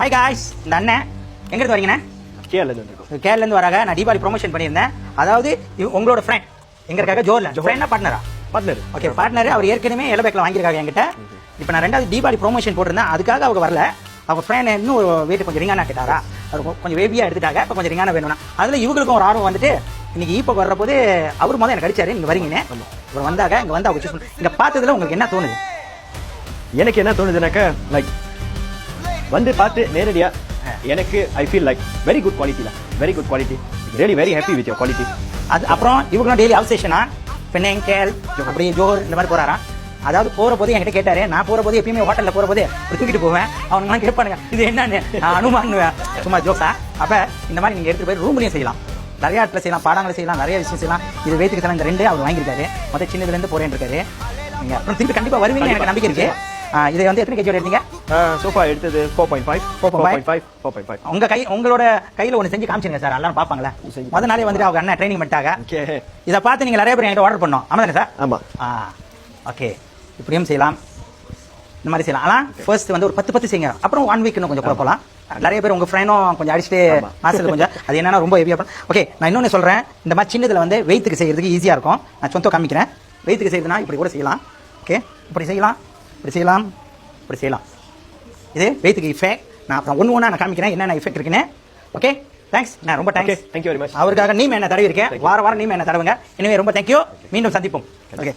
Hi guys, இந்த அண்ணன் எங்கிருந்து வரீங்கண்ணே? கேரளேருந்து வராங்க. நான் தீபாவளி ப்ரொமோஷன் பண்ணியிருந்தேன். அதாவது உங்களோட ஃப்ரெண்ட் எங்க இருக்காங்க? ஜோர்ல ஃப்ரெண்டா பார்ட்னரா? பார்ட்னர். Okay, partner. அவர் ஏற்கனவே எல்லோ பேக்கில் வாங்கியிருக்காங்க என்கிட்ட. இப்போ நான் ரெண்டாவது தீபாவளி ப்ரொமோஷன் போட்டிருந்தேன். அதுக்காக அவங்க வரல. அவங்க ஃப்ரெண்ட் இன்னும் ஒரு வெயிட் கொஞ்சம் ரிங்கானா கேட்டாரா, அவர் கொஞ்சம் வேபியாக எடுத்துட்டாங்க. இப்போ கொஞ்சம் ரிங்கானா வேணும்னா அதில் இவங்களுக்கும் ஒரு ஆர்வம் வந்துட்டு இன்னைக்கு இப்போ வர்ற போது அவர் முதல்ல எனக்கு அடிச்சாரு. நீங்கள் வரீங்கன்னு இவர் வந்தாங்க. இங்கே வந்து அவங்க சூஸ் பண்ணி இங்கே பார்த்ததுல உங்களுக்கு என்ன தோணுது? எனக்கு என்ன தோணுதுனாக்கா, லைக் வந்து பார்த்து நேரடியா எனக்கு I feel like very good quality, very good quality, really very happy with your quality. அது அப்புறம் இவங்களும் டெய்லி அவுசேஷனா பெண்ணேங் கேல் அப்படி ஜோர் இந்த மாதிரி போறாராம். அதாவது போற போது என்கிட்ட கேட்டாரு. நான் போற போது எப்பயுமே ஹோட்டல்ல போற போது ஒரு தூக்கிட்டு போவேன். அவங்கலாம் கேட்பானுங்க இது என்னன்னு, நான் அனுமானுவேன் சும்மா ஜோக்ஸா. அப்ப இந்த மாதிரி நீங்க எடுத்துட்டு போய் ரூம்லயும் செய்யலாம், நிறைய இடத்துல செய்யலாம், பாடங்களை செய்யலாம், நிறைய விஷயம் செய்யலாம். இது வெயிட்டுக்கு தர இந்த ரெண்டு அவர் வாங்கியிருக்காரு. மொத்தம் சின்னதுல இருந்து போறேன்னு இருக்காரு. நீங்க அப்புறம் திருப்பி கண்டிப்பா வருவீங்க, எனக்கு நம்பிக்கை இருக்கு. இது வந்து எத்தனை கேஜி எடுத்தீங்க? சோஃபா எடுத்தது 4.5. உங்களோட கையில ஒன்று செஞ்சு காமிச்சிருங்க சார், எல்லாரும் பார்ப்பாங்களே. முதல் நாளே வந்துட்டு அவங்க அண்ணன் ட்ரைனிங் பண்ணிட்டாங்க. இதை பார்த்து நீங்க நிறைய பேர் என்கிட்ட ஆர்டர் பண்ணோம். ஆமா தானே சார்? ஆமா. ஓகே, இப்படியும் செய்யலாம், இந்த மாதிரி செய்யலாம். ஆனால் ஃபர்ஸ்ட் வந்து ஒரு 10 செய்யுங்க. அப்புறம் 1 வீக் இன்னும் கொஞ்சம் போகலாம். நிறைய பேர் உங்க ஃப்ரெண்டும் கொஞ்சம் அடிச்சுட்டு மாசத்துல கொஞ்சம் அது என்னன்னா ரொம்ப ஹெவியா. ஓகே, நான் இன்னொன்னு சொல்றேன். இந்த மாதிரி சின்னதுல வந்து வெயிட்டுக்கு செய்யறதுக்கு ஈஸியா இருக்கும். நான் சொந்த காமிக்கிறேன். வெயிட்டுக்கு செய்யறதுனா இப்படி கூட செய்யலாம். ஓகே, இப்படி செய்யலாம், இப்படி செய்யலாம், இப்படி செய்யலாம். இது வெயிட்டுக்கு இஃபெக்ட். நான் அப்புறம் ஒன்று நான் காமிக்கிறேன் என்னென்ன இஃபெக்ட் இருக்குன்னு. Okay, thanks. நான் ரொம்ப தேங்க்ஸ். Thank you very much. அவருக்காக நீ என்ன தடவி இருக்கேன். வாரம் நீ என்ன தடவுங்க. எனவே ரொம்ப தேங்க்யூ. மீண்டும் சந்திப்போம். ஓகே.